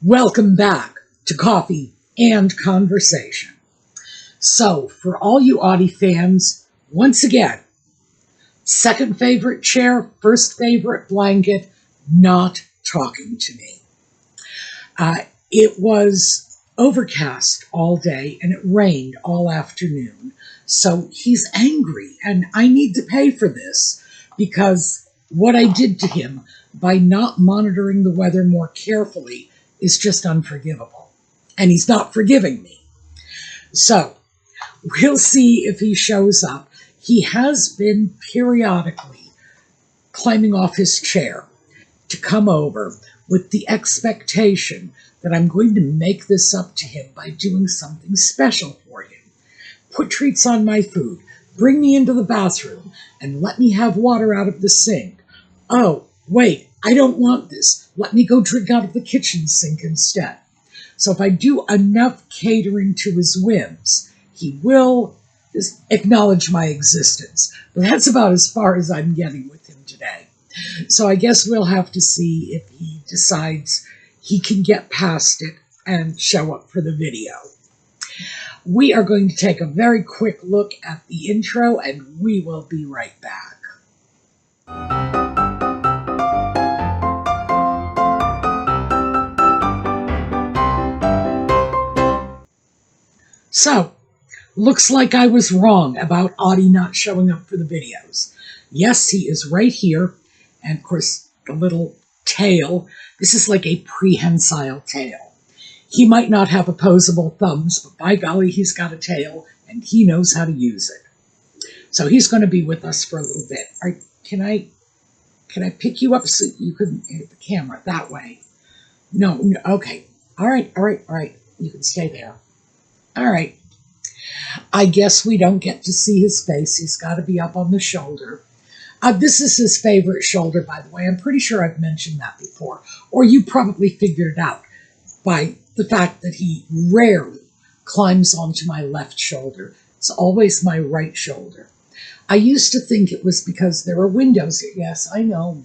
Welcome back to Coffee and Conversation. So, for all you Audie fans, once again, second favorite chair, first favorite blanket, not talking to me. It was overcast all day and it rained all afternoon. So he's angry and I need to pay for this because what I did to him by not monitoring the weather more carefully is just unforgivable. And he's not forgiving me. So we'll see if he shows up. He has been periodically climbing off his chair to come over with the expectation that I'm going to make this up to him by doing something special for him. Put treats on my food, bring me into the bathroom, and let me have water out of the sink. Oh, wait, I don't want this. Let me go drink out of the kitchen sink instead. So if I do enough catering to his whims, he will just acknowledge my existence. But that's about as far as I'm getting with him today. So I guess we'll have to see if he decides he can get past it and show up for the video. We are going to take a very quick look at the intro and we will be right back. So, looks like I was wrong about Audie not showing up for the videos. Yes, he is right here. And of course, the little tail. This is like a prehensile tail. He might not have opposable thumbs, but by golly, he's got a tail, and he knows how to use it. So he's going to be with us for a little bit. Can I pick you up so you can hit the camera that way? No, okay. All right. You can stay there. All right. I guess we don't get to see his face. He's got to be up on the shoulder. This is his favorite shoulder, by the way. I'm pretty sure I've mentioned that before. Or you probably figured it out by the fact that he rarely climbs onto my left shoulder. It's always my right shoulder. I used to think it was because there are windows here. Yes, I know.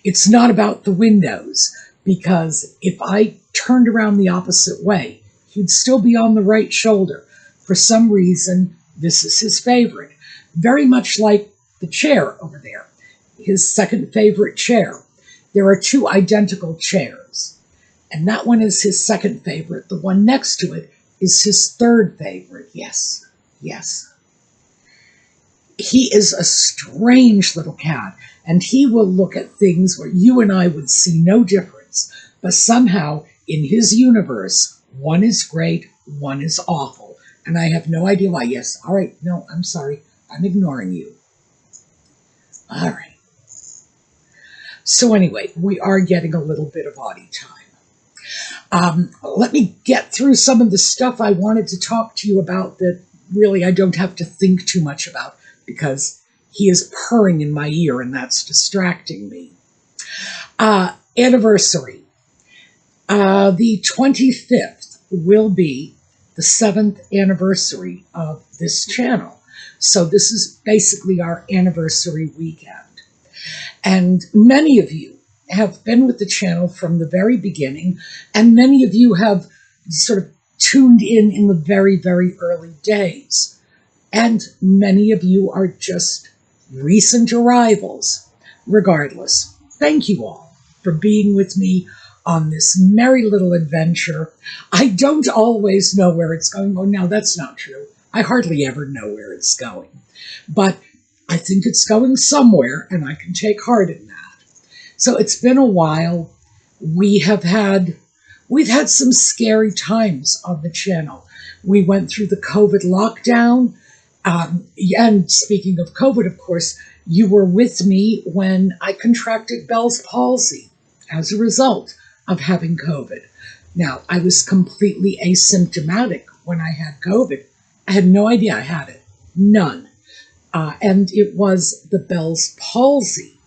It's not about the windows, because if I turned around the opposite way, he'd still be on the right shoulder. For some reason, this is his favorite. Very much like the chair over there, his second favorite chair. There are two identical chairs, and that one is his second favorite. The one next to it is his third favorite. Yes. He is a strange little cat, and he will look at things where you and I would see no difference, but somehow in his universe, one is great, one is awful, and I have no idea why. Yes, all right, no, I'm sorry, I'm ignoring you. All right. So anyway, we are getting a little bit of Audie time. Let me get through some of the stuff I wanted to talk to you about that really I don't have to think too much about because he is purring in my ear and that's distracting me. Anniversary. The 25th will be the 7th anniversary of this channel. So this is basically our anniversary weekend. And many of you have been with the channel from the very beginning, and many of you have sort of tuned in the very, very early days. And many of you are just recent arrivals. Regardless, thank you all for being with me on this merry little adventure. I don't always know where it's going. Oh, no, that's not true. I hardly ever know where it's going, but I think it's going somewhere, and I can take heart in that. So it's been a while. We've had some scary times on the channel. We went through the COVID lockdown, and speaking of COVID, of course, you were with me when I contracted Bell's palsy as a result of having COVID. Now, I was completely asymptomatic when I had COVID. I had no idea I had it. None. And it was the Bell's palsy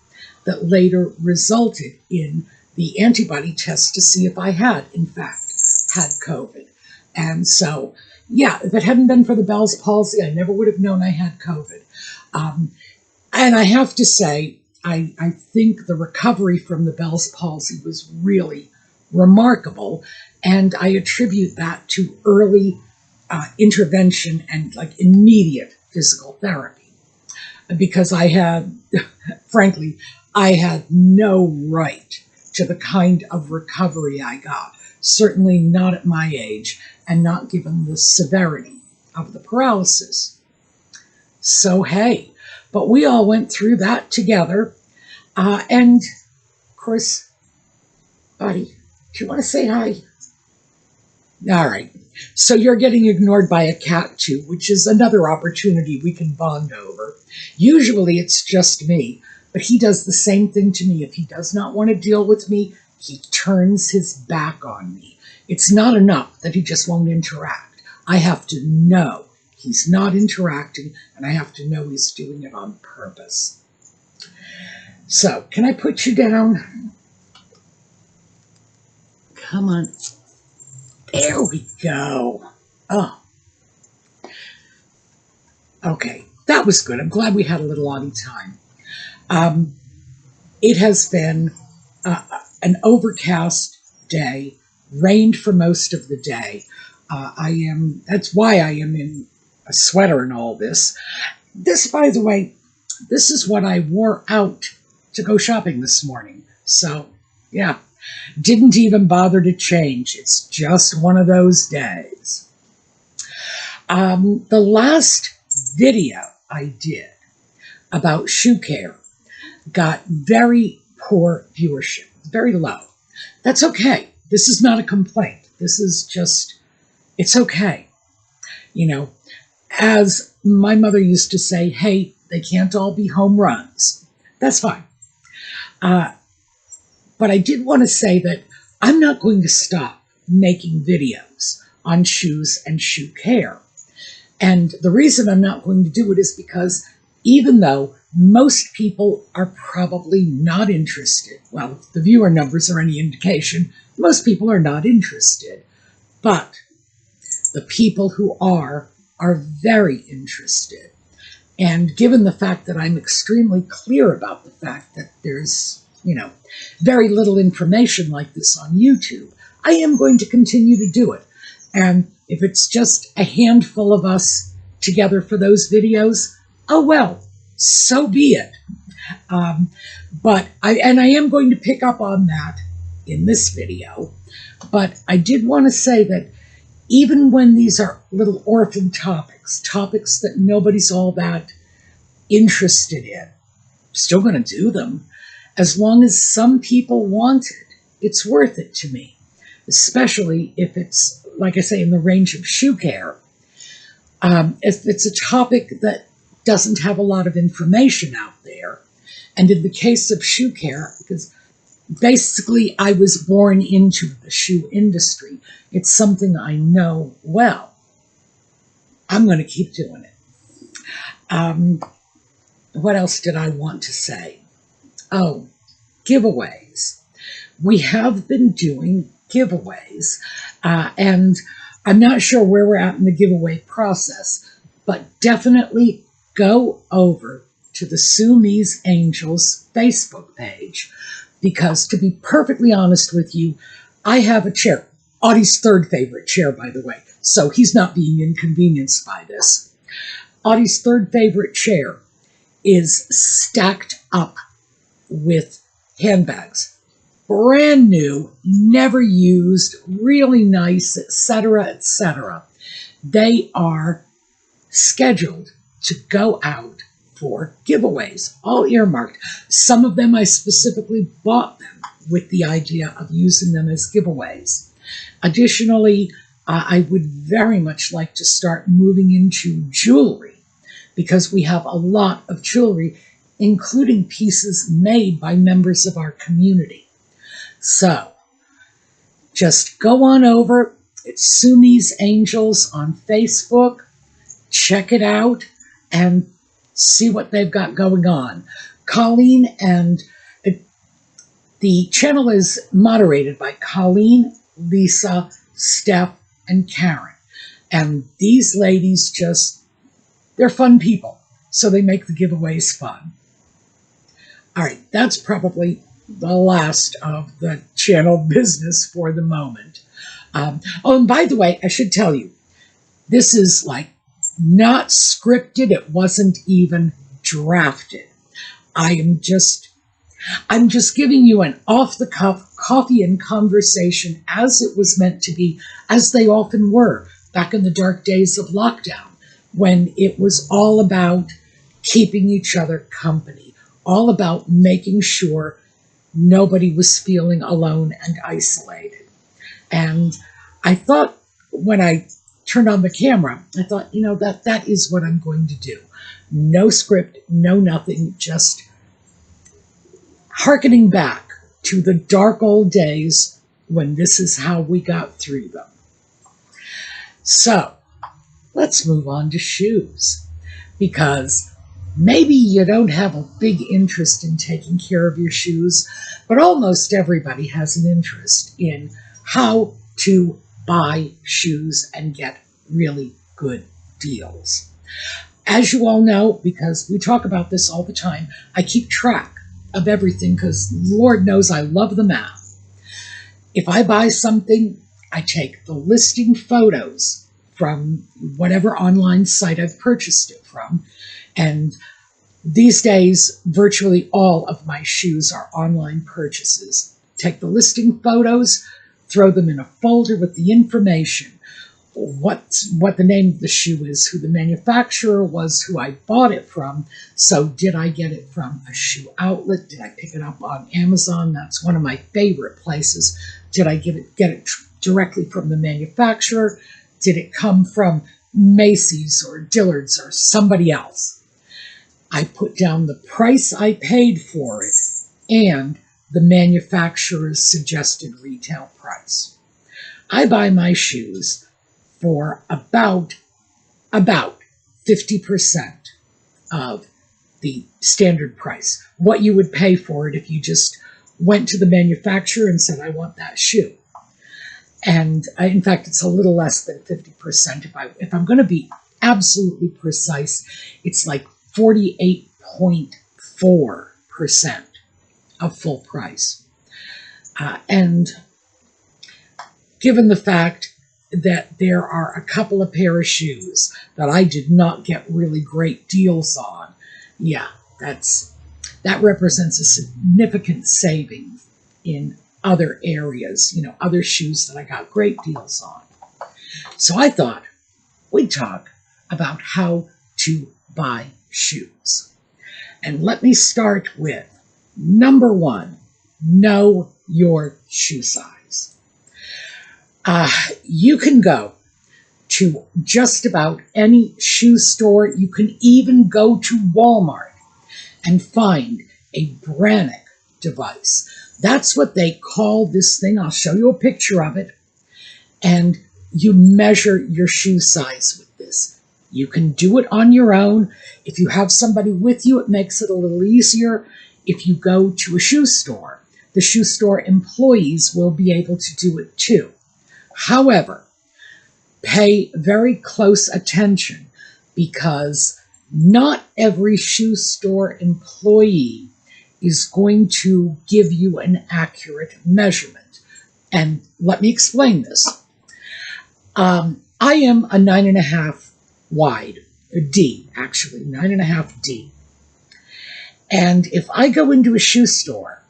that later resulted in the antibody test to see if I had, in fact, had COVID. And so, yeah, if it hadn't been for the Bell's palsy, I never would have known I had COVID. And I have to say, I think the recovery from the Bell's palsy was really, remarkable, and I attribute that to early intervention and like immediate physical therapy, because I had, frankly, I had no right to the kind of recovery I got, certainly not at my age and not given the severity of the paralysis. So hey, but we all went through that together, and of course, Audie, do you want to say hi? All right. So you're getting ignored by a cat too, which is another opportunity we can bond over. Usually it's just me, but he does the same thing to me. If he does not want to deal with me, he turns his back on me. It's not enough that he just won't interact. I have to know he's not interacting, and I have to know he's doing it on purpose. So, can I put you down? Come on. There we go. Oh. Okay, that was good. I'm glad we had a little Audie time. It has been an overcast day, rained for most of the day. That's why I am in a sweater and all this. This, by the way, this is what I wore out to go shopping this morning. So, yeah. Didn't even bother to change. It's just one of those days. The last video I did about shoe care got very poor viewership, very low. That's okay. This is not a complaint. This is just, it's okay. You know, as my mother used to say, hey, they can't all be home runs. That's fine. But I did want to say that I'm not going to stop making videos on shoes and shoe care. And the reason I'm not going to do it is because even though most people are probably not interested, well, if the viewer numbers are any indication, most people are not interested. But the people who are very interested. And given the fact that I'm extremely clear about the fact that there's, you know, very little information like this on YouTube, I am going to continue to do it. And if it's just a handful of us together for those videos, oh well, so be it. But I am going to pick up on that in this video. But I did want to say that even when these are little orphan topics that nobody's all that interested in, I'm still going to do them. As long as some people want it, it's worth it to me, especially if it's, like I say, in the range of shoe care. If it's a topic that doesn't have a lot of information out there, and in the case of shoe care, because basically I was born into the shoe industry, it's something I know well, I'm going to keep doing it. What else did I want to say? Oh, giveaways. We have been doing giveaways, and I'm not sure where we're at in the giveaway process, but definitely go over to the suemeangels Facebook page, because to be perfectly honest with you, I have a chair, Audie's third favorite chair, by the way, so he's not being inconvenienced by this. Audie's third favorite chair is stacked up with handbags. Brand new, never used, really nice, etc., etc. They are scheduled to go out for giveaways, all earmarked. Some of them I specifically bought them with the idea of using them as giveaways. Additionally, I would very much like to start moving into jewelry, because we have a lot of jewelry, including pieces made by members of our community. So, just go on over. It's Sueme's Angels on Facebook. Check it out and see what they've got going on. Colleen, and the channel is moderated by Colleen, Lisa, Steph, and Karen. And these ladies they're fun people, so they make the giveaways fun. All right, that's probably the last of the channel business for the moment. Oh, and by the way, I should tell you, this is like not scripted. It wasn't even drafted. I'm just giving you an off-the-cuff coffee and conversation as it was meant to be, as they often were back in the dark days of lockdown, when it was all about keeping each other company, all about making sure nobody was feeling alone and isolated. And I thought, when I turned on the camera, I thought, that is what I'm going to do. No script, no nothing, just hearkening back to the dark old days when this is how we got through them. So let's move on to shoes, because maybe you don't have a big interest in taking care of your shoes, but almost everybody has an interest in how to buy shoes and get really good deals. As you all know, because we talk about this all the time, I keep track of everything because Lord knows I love the math. If I buy something, I take the listing photos from whatever online site I've purchased it from, and these days, virtually all of my shoes are online purchases. Take the listing photos, throw them in a folder with the information, what the name of the shoe is, who the manufacturer was, who I bought it from. So did I get it from a shoe outlet? Did I pick it up on Amazon? That's one of my favorite places. Did I get it directly from the manufacturer? Did it come from Macy's or Dillard's or somebody else? I put down the price I paid for it and the manufacturer's suggested retail price. I buy my shoes for about 50% of the standard price, what you would pay for it if you just went to the manufacturer and said, I want that shoe. And in fact, it's a little less than 50%. If I'm going to be absolutely precise, it's like 48.4% of full price. And given the fact that there are a couple of pair of shoes that I did not get really great deals on, yeah, that represents a significant savings in other areas, other shoes that I got great deals on. So I thought we'd talk about how to buy shoes. And let me start with number one, know your shoe size. You can go to just about any shoe store. You can even go to Walmart and find a Brannick device. That's what they call this thing. I'll show you a picture of it. And you measure your shoe size with this. You can do it on your own. If you have somebody with you, it makes it a little easier. If you go to a shoe store, the shoe store employees will be able to do it too. However, pay very close attention, because not every shoe store employee is going to give you an accurate measurement. And let me explain this. I am a 9.5 wide, a D actually, 9.5 D. And if I go into a shoe store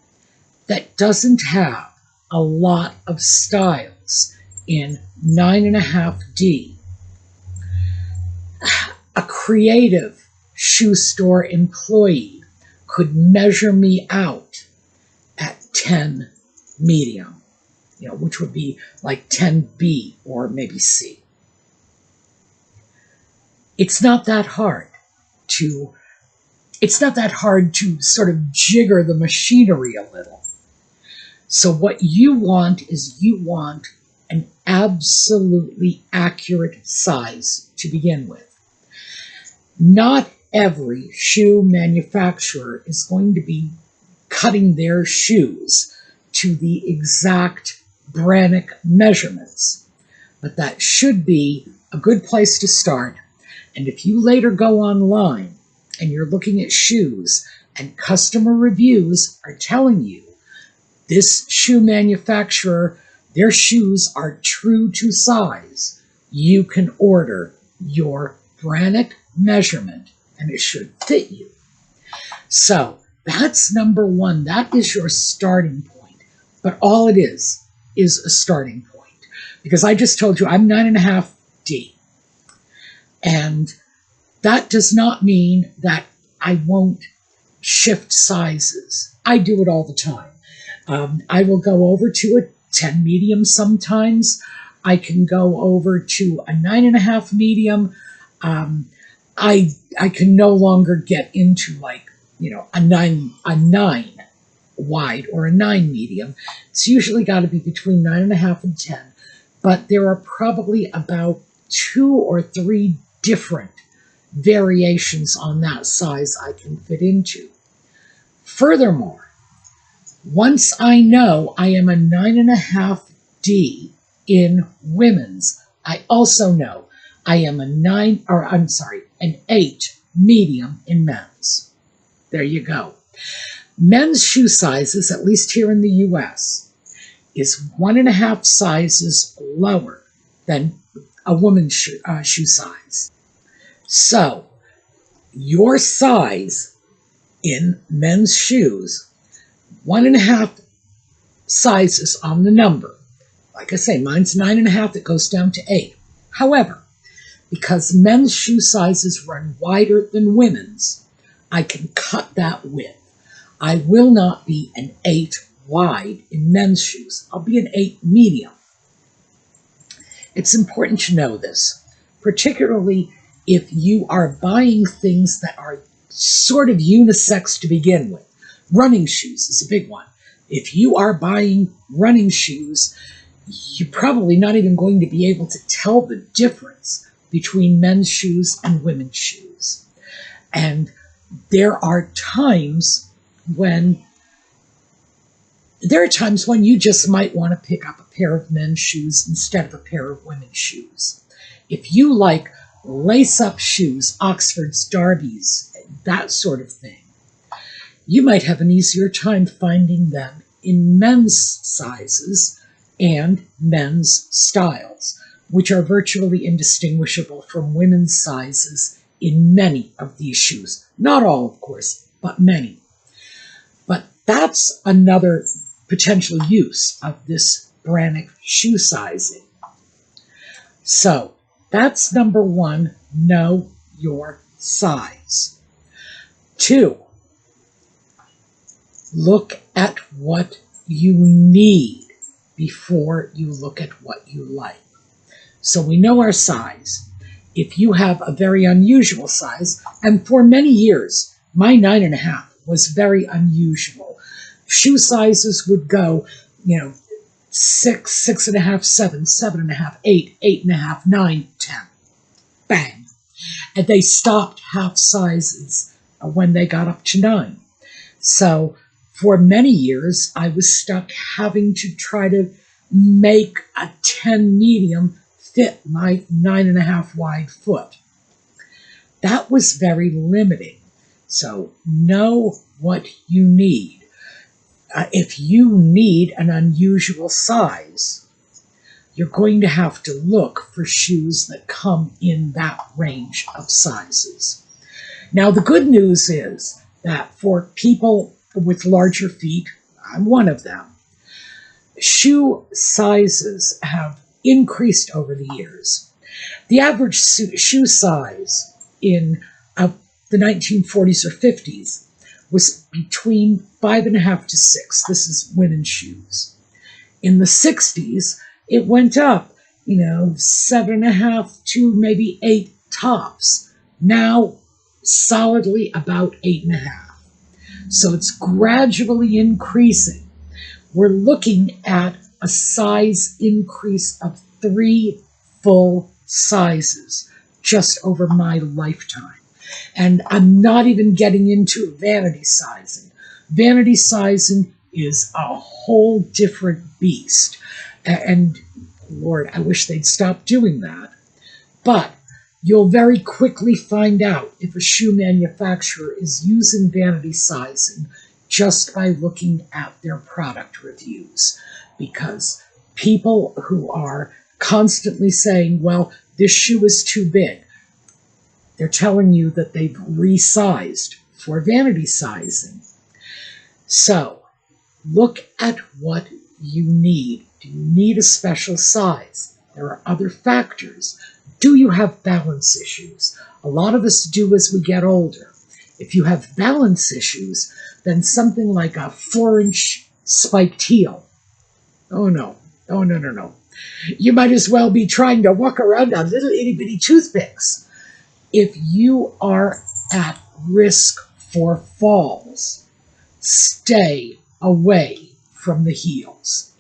that doesn't have a lot of styles in 9.5 D, a creative shoe store employee could measure me out at 10 medium, which would be like 10B or maybe C. It's not that hard to sort of jigger the machinery a little. So what you want is an absolutely accurate size to begin with. Not every shoe manufacturer is going to be cutting their shoes to the exact Brannick measurements, but that should be a good place to start. And if you later go online and you're looking at shoes and customer reviews are telling you this shoe manufacturer, their shoes are true to size. You can order your Brannick measurement and it should fit you. So that's number one. That is your starting point. But all it is a starting point. Because I just told you I'm 9.5D. And that does not mean that I won't shift sizes. I do it all the time. I will go over to a 10 medium sometimes. I can go over to a 9.5 medium. I can no longer get into like, a 9 wide or a 9 medium. It's usually got to be between 9.5 and 10. But there are probably about 2 or 3 different variations on that size I can fit into. Furthermore, once I know I am a 9.5D in women's, I also know I am an 8 medium in men's. There you go. Men's shoe sizes, at least here in the US, is 1.5 sizes lower than a woman's shoe size. So, your size in men's shoes, 1.5 sizes on the number. Like I say, mine's 9.5, it goes down to 8. However, because men's shoe sizes run wider than women's, I can cut that width. I will not be an 8 wide in men's shoes. I'll be an 8 medium. It's important to know this, particularly if you are buying things that are sort of unisex to begin with. Running shoes is a big one. If you are buying running shoes, you're probably not even going to be able to tell the difference between men's shoes and women's shoes. And there are times when you just might want to pick up a pair of men's shoes instead of a pair of women's shoes. If you like lace-up shoes, Oxfords, Darbys, that sort of thing, you might have an easier time finding them in men's sizes and men's styles, which are virtually indistinguishable from women's sizes in many of these shoes. Not all, of course, but many. But that's another potential use of this Brannick shoe sizing. So that's number one, know your size. 2, look at what you need before you look at what you like. So we know our size. If you have a very unusual size, and for many years, my 9.5 was very unusual. Shoe sizes would go, 6, 6.5, 7, 7.5, 8, 8.5, 9, 10. Bang. And they stopped half sizes when they got up to 9. So for many years, I was stuck having to try to make a 10 medium fit my 9.5 wide foot. That was very limiting. So know what you need. If you need an unusual size, you're going to have to look for shoes that come in that range of sizes. Now, the good news is that for people with larger feet, I'm one of them, shoe sizes have increased over the years. The average shoe size in the 1940s or 50s was between 5.5 to 6. This is women's shoes. In the 60s, it went up, 7.5 to maybe 8 tops. Now, solidly about 8.5. So it's gradually increasing. We're looking at a size increase of 3 full sizes just over my lifetime. And I'm not even getting into vanity sizing. Vanity sizing is a whole different beast. And Lord, I wish they'd stop doing that. But you'll very quickly find out if a shoe manufacturer is using vanity sizing just by looking at their product reviews, because people who are constantly saying, well, this shoe is too big, they're telling you that they've resized for vanity sizing. So look at what you need. Do you need a special size? There are other factors. Do you have balance issues? A lot of us do as we get older. If you have balance issues, then something like a 4-inch spiked heel. Oh no, oh no, no, no. You might as well be trying to walk around on little itty bitty toothpicks. If you are at risk for falls, stay away from the heels.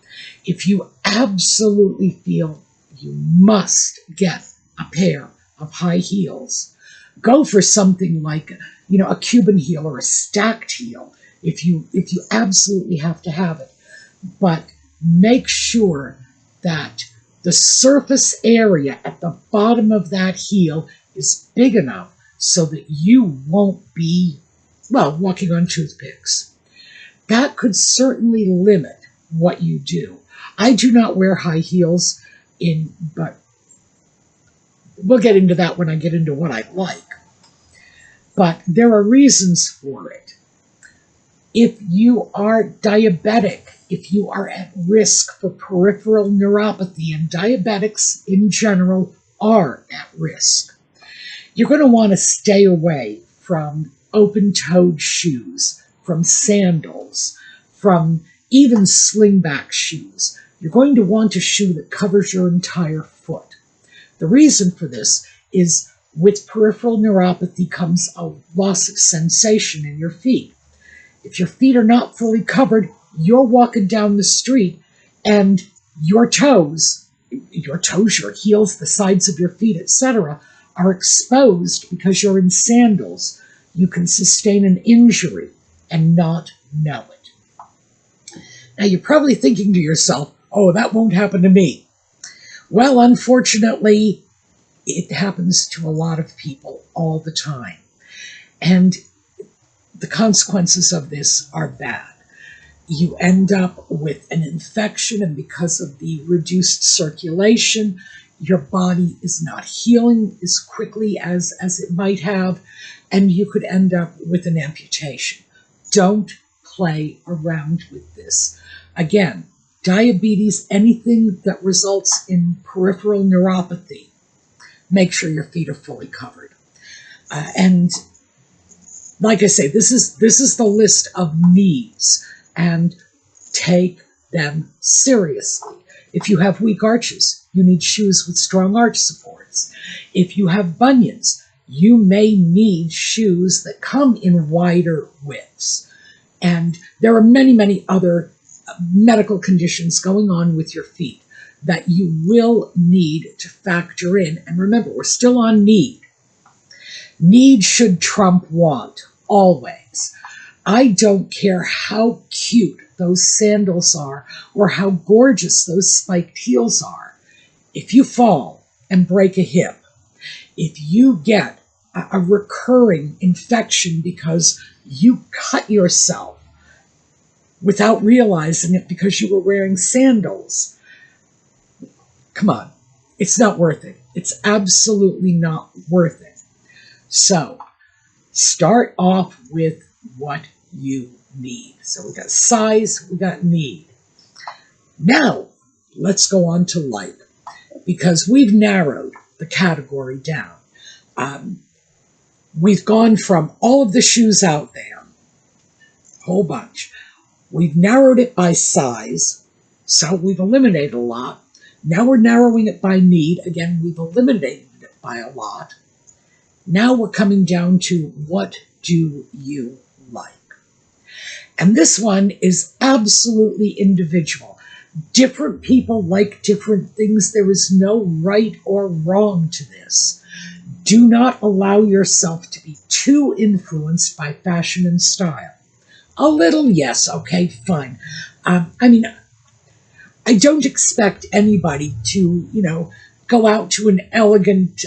If you absolutely feel you must get a pair of high heels, go for something like, a Cuban heel or a stacked heel if you absolutely have to have it. But make sure that the surface area at the bottom of that heel is big enough so that you won't be, walking on toothpicks. That could certainly limit what you do. I do not wear high heels but we'll get into that when I get into what I like. But there are reasons for it. If you are diabetic, if you are at risk for peripheral neuropathy, and diabetics in general are at risk, you're going to want to stay away from open-toed shoes, from sandals, from even slingback shoes. You're going to want a shoe that covers your entire foot. The reason for this is with peripheral neuropathy comes a loss of sensation in your feet. If your feet are not fully covered, you're walking down the street and your toes, your heels, the sides of your feet, etc., are exposed because you're in sandals. You can sustain an injury and not know it. Now, you're probably thinking to yourself, oh, that won't happen to me. Well, unfortunately, it happens to a lot of people all the time. And the consequences of this are bad. You end up with an infection, and because of the reduced circulation, your body is not healing as quickly as it might have, and you could end up with an amputation. Don't play around with this. Again, diabetes, anything that results in peripheral neuropathy, make sure your feet are fully covered. And like I say, this is the list of needs, and take them seriously. If you have weak arches, you need shoes with strong arch supports. If you have bunions, you may need shoes that come in wider widths. And there are many, many other medical conditions going on with your feet that you will need to factor in. And remember, we're still on need. Need should trump want, always. I don't care how cute those sandals are or how gorgeous those spiked heels are. If you fall and break a hip, if you get a recurring infection because you cut yourself without realizing it because you were wearing sandals, come on, it's not worth it. It's absolutely not worth it. So start off with what you need. So we got size, we got need. Now let's go on to like, because we've narrowed the category down. We've gone from all of the shoes out there, a whole bunch. We've narrowed it by size, so we've eliminated a lot. Now we're narrowing it by need. Again, we've eliminated it by a lot. Now we're coming down to what do you like? And this one is absolutely individual. Different people like different things. There is no right or wrong to this. Do not allow yourself to be too influenced by fashion and style. A little, yes, okay, fine. I I don't expect anybody to, go out to an elegant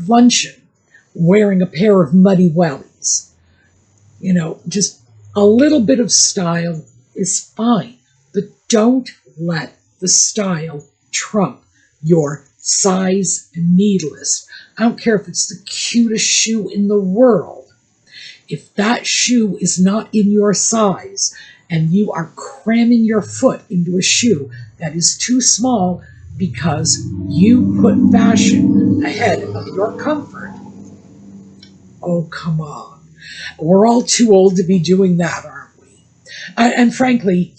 luncheon wearing a pair of muddy wellies. Just A little bit of style is fine, but don't let the style trump your size and need list. I don't care if it's the cutest shoe in the world. If that shoe is not in your size and you are cramming your foot into a shoe that is too small because you put fashion ahead of your comfort, oh, come on. We're all too old to be doing that, aren't we? And frankly,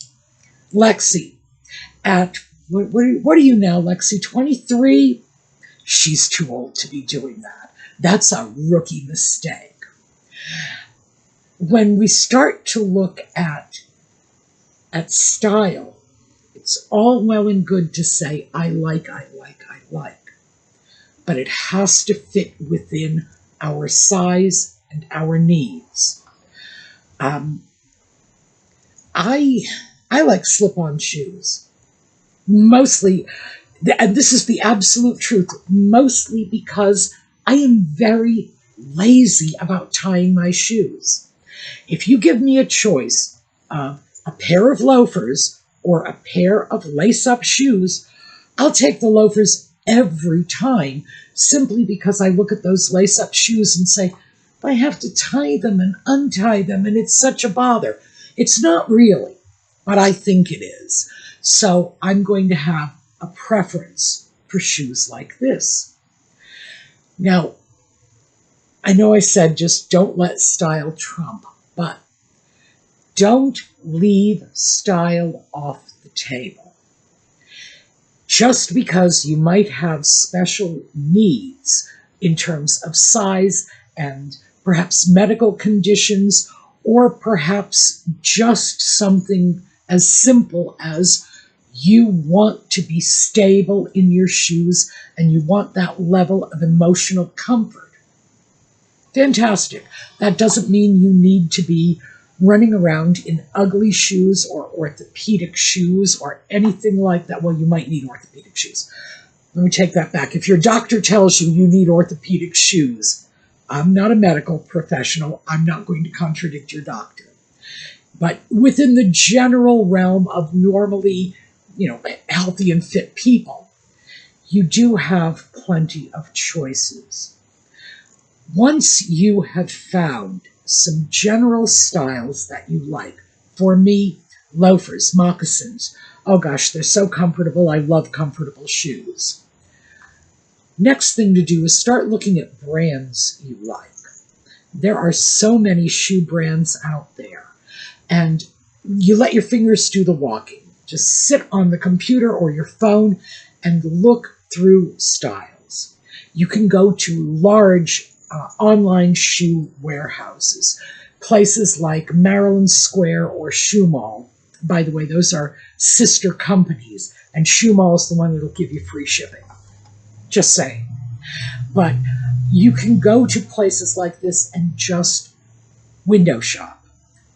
Lexi, at, what are you now, Lexi, 23? She's too old to be doing that. That's a rookie mistake. When we start to look at style, it's all well and good to say, I like. But it has to fit within our size and our needs. I like slip-on shoes. Mostly, and this is the absolute truth, mostly because I am very lazy about tying my shoes. If you give me a choice of a pair of loafers or a pair of lace-up shoes, I'll take the loafers every time, simply because I look at those lace-up shoes and say, I have to tie them and untie them, and it's such a bother. It's not really, but I think it is. So I'm going to have a preference for shoes like this. Now, I know I said just don't let style trump, but don't leave style off the table. Just because you might have special needs in terms of size and perhaps medical conditions, or perhaps just something as simple as you want to be stable in your shoes and you want that level of emotional comfort. Fantastic. That doesn't mean you need to be running around in ugly shoes or orthopedic shoes or anything like that. Well, you might need orthopedic shoes. Let me take that back. If your doctor tells you you need orthopedic shoes, I'm not a medical professional. I'm not going to contradict your doctor. But within the general realm of normally, healthy and fit people, you do have plenty of choices. Once you have found some general styles that you like, for me, loafers, moccasins, oh gosh, they're so comfortable. I love comfortable shoes. Next thing to do is start looking at brands you like. There are so many shoe brands out there, and you let your fingers do the walking. Just sit on the computer or your phone and look through styles. You can go to large online shoe warehouses, places like Maryland Square or Shoe Mall. By the way, those are sister companies, and Shoe Mall is the one that'll give you free shipping. Just saying. But you can go to places like this and just window shop.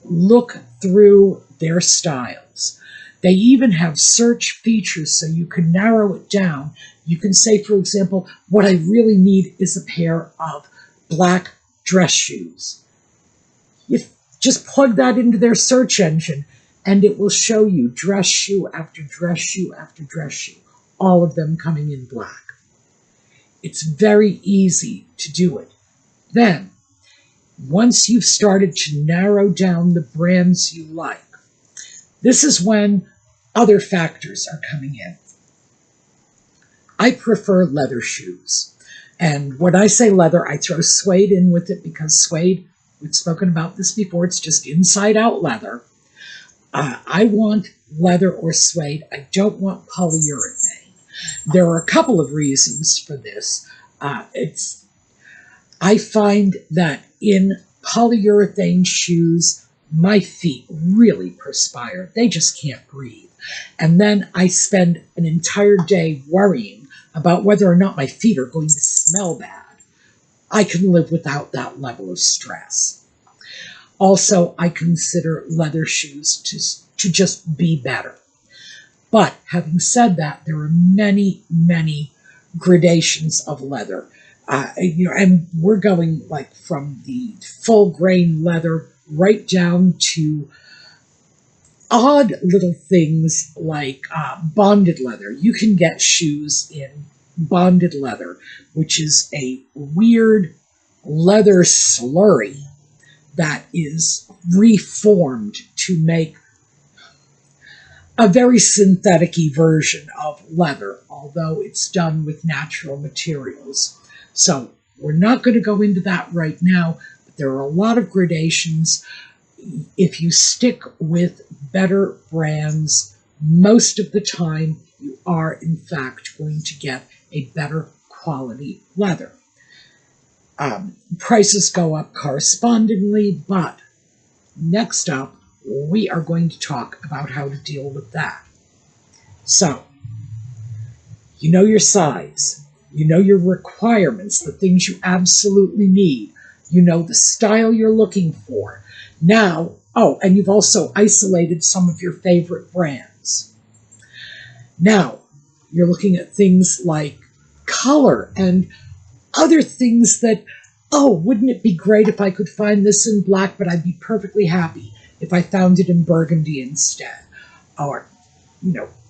Look through their styles. They even have search features so you can narrow it down. You can say, for example, what I really need is a pair of black dress shoes. You just plug that into their search engine and it will show you dress shoe after dress shoe after dress shoe, all of them coming in black. It's very easy to do it. Then, once you've started to narrow down the brands you like, this is when other factors are coming in. I prefer leather shoes. And when I say leather, I throw suede in with it because suede, we've spoken about this before, it's just inside-out leather. I want leather or suede. I don't want polyurethane. There are a couple of reasons for this. I find that in polyurethane shoes, my feet really perspire. They just can't breathe. And then I spend an entire day worrying about whether or not my feet are going to smell bad. I can live without that level of stress. Also, I consider leather shoes to just be better. But having said that, there are many, many gradations of leather. And we're going like from the full grain leather right down to odd little things like bonded leather. You can get shoes in bonded leather, which is a weird leather slurry that is reformed to make a very synthetic-y version of leather, although it's done with natural materials. So we're not going to go into that right now, but there are a lot of gradations. If you stick with better brands, most of the time you are in fact going to get a better quality leather. Prices go up correspondingly, but next up we are going to talk about how to deal with that. So, you know your size, you know your requirements, the things you absolutely need, you know the style you're looking for. Now, and you've also isolated some of your favorite brands. Now, you're looking at things like color and other things that, wouldn't it be great if I could find this in black, but I'd be perfectly happy if I found it in burgundy instead, or,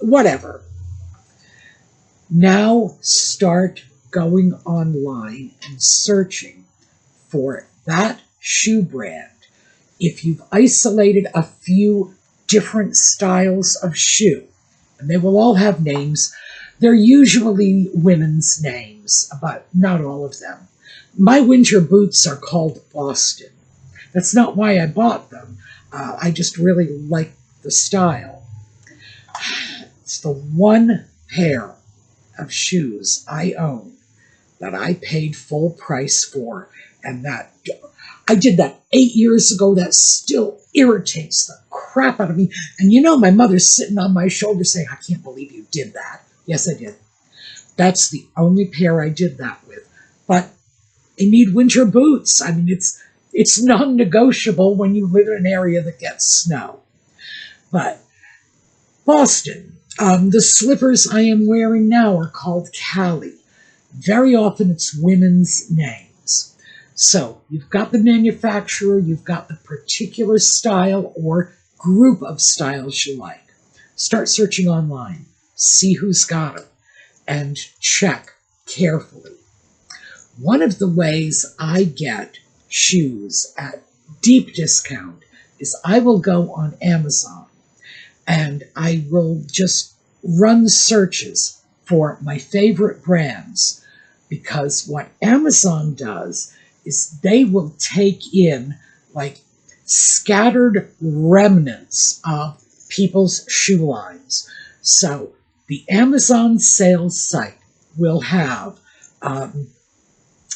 whatever. Now start going online and searching for that shoe brand. If you've isolated a few different styles of shoe, and they will all have names, they're usually women's names, but not all of them. My winter boots are called Boston. That's not why I bought them. I just really like the style. It's the one pair of shoes I own that I paid full price for, and that I did that 8 years ago. That still irritates the crap out of me. And my mother's sitting on my shoulder saying, I can't believe you did that. Yes, I did. That's the only pair I did that with. But I need winter boots. I mean, it's non-negotiable when you live in an area that gets snow. But Boston, the slippers I am wearing now are called Kiley. Very often it's women's names. So you've got the manufacturer, you've got the particular style or group of styles you like. Start searching online, see who's got them, and check carefully. One of the ways I get shoes at deep discount is I will go on Amazon and I will just run searches for my favorite brands, because what Amazon does is they will take in like scattered remnants of people's shoe lines. So the Amazon sales site will have,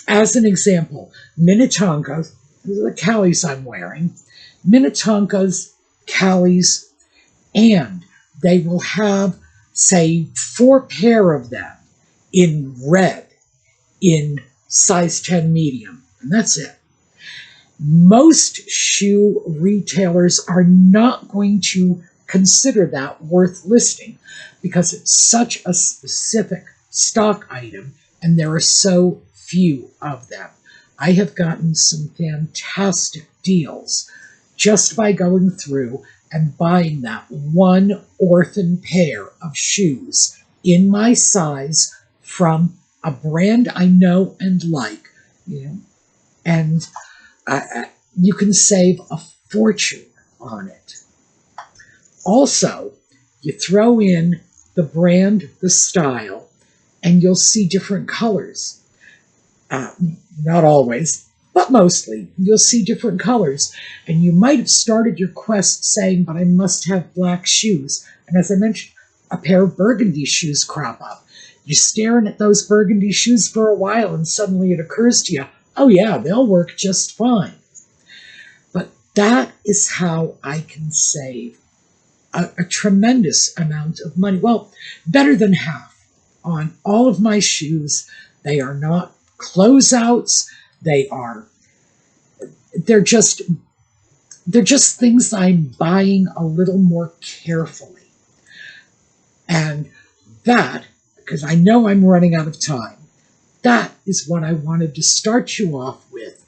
as an example, Minnetonka's, the Kileys I'm wearing, Minnetonka's, Kileys, and they will have, say, 4 pair of them in red, in size 10 medium, and that's it. Most shoe retailers are not going to consider that worth listing because it's such a specific stock item and there are so few of them. I have gotten some fantastic deals just by going through and buying that one orphan pair of shoes in my size from a brand I know and like, and you can save a fortune on it. Also, you throw in the brand, the style, and you'll see different colors. Not always, but mostly. You'll see different colors. And you might have started your quest saying, but I must have black shoes. And as I mentioned, a pair of burgundy shoes crop up. You're staring at those burgundy shoes for a while, and suddenly it occurs to you, oh yeah, they'll work just fine. But that is how I can save a tremendous amount of money. Well, better than half on all of my shoes. They are not closeouts. They're just things I'm buying a little more carefully. And that, because I know I'm running out of time, that is what I wanted to start you off with.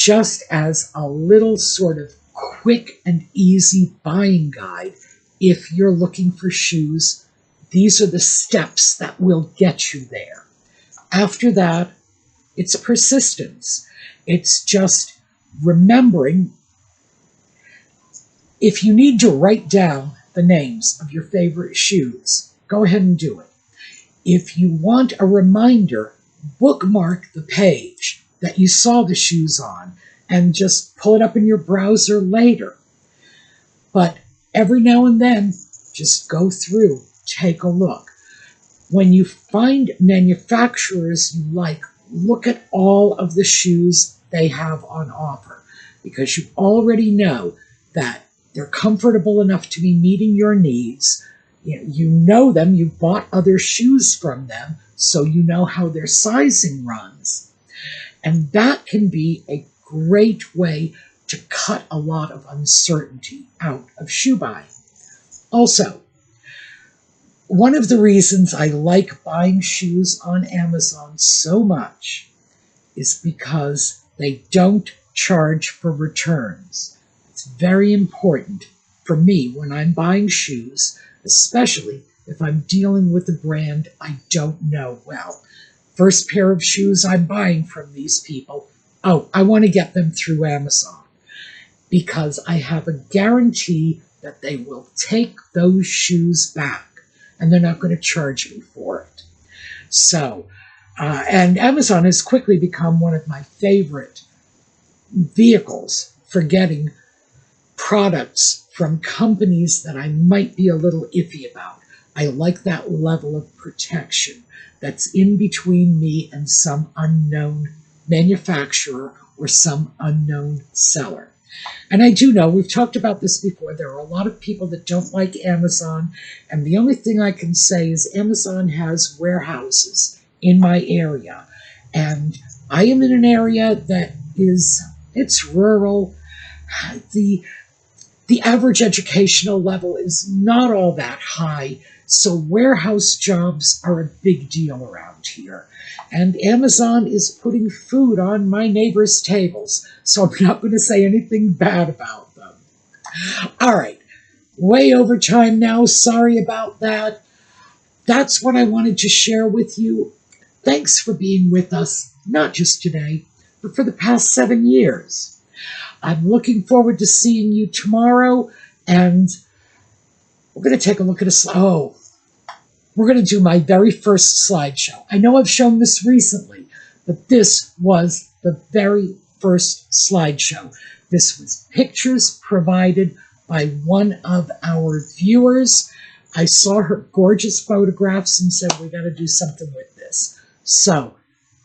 just as a little sort of quick and easy buying guide. If you're looking for shoes, these are the steps that will get you there. After that, it's persistence. It's just remembering. If you need to write down the names of your favorite shoes, go ahead and do it. If you want a reminder, bookmark the page that you saw the shoes on and just pull it up in your browser later. But every now and then, just go through, take a look. When you find manufacturers you like, look at all of the shoes they have on offer, because you already know that they're comfortable enough to be meeting your needs. You know them, you've bought other shoes from them, so you know how their sizing runs. And that can be a great way to cut a lot of uncertainty out of shoe buying. Also, one of the reasons I like buying shoes on Amazon so much is because they don't charge for returns. It's very important for me when I'm buying shoes, especially if I'm dealing with a brand I don't know well. First pair of shoes I'm buying from these people, oh, I want to get them through Amazon because I have a guarantee that they will take those shoes back and they're not going to charge me for it. So, and Amazon has quickly become one of my favorite vehicles for getting products from companies that I might be a little iffy about. I like that level of protection that's in between me and some unknown manufacturer or some unknown seller. And I do know, we've talked about this before, there are a lot of people that don't like Amazon, and the only thing I can say is Amazon has warehouses in my area, and I am in an area that it's rural. The average educational level is not all that high, so warehouse jobs are a big deal around here. And Amazon is putting food on my neighbors' tables, so I'm not going to say anything bad about them. All right, way over time now. Sorry about that. That's what I wanted to share with you. Thanks for being with us, not just today, but for the past 7 years. I'm looking forward to seeing you tomorrow, and we're going to take a look at we're going to do my very first slideshow. I know I've shown this recently, but this was the very first slideshow. This was pictures provided by one of our viewers. I saw her gorgeous photographs and said, we got to do something with this. So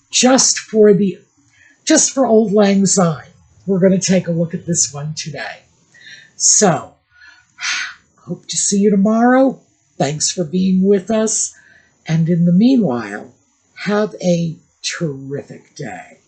just for Old Lang Syne, we're going to take a look at this one today. So, hope to see you tomorrow. Thanks for being with us. And in the meanwhile, have a terrific day.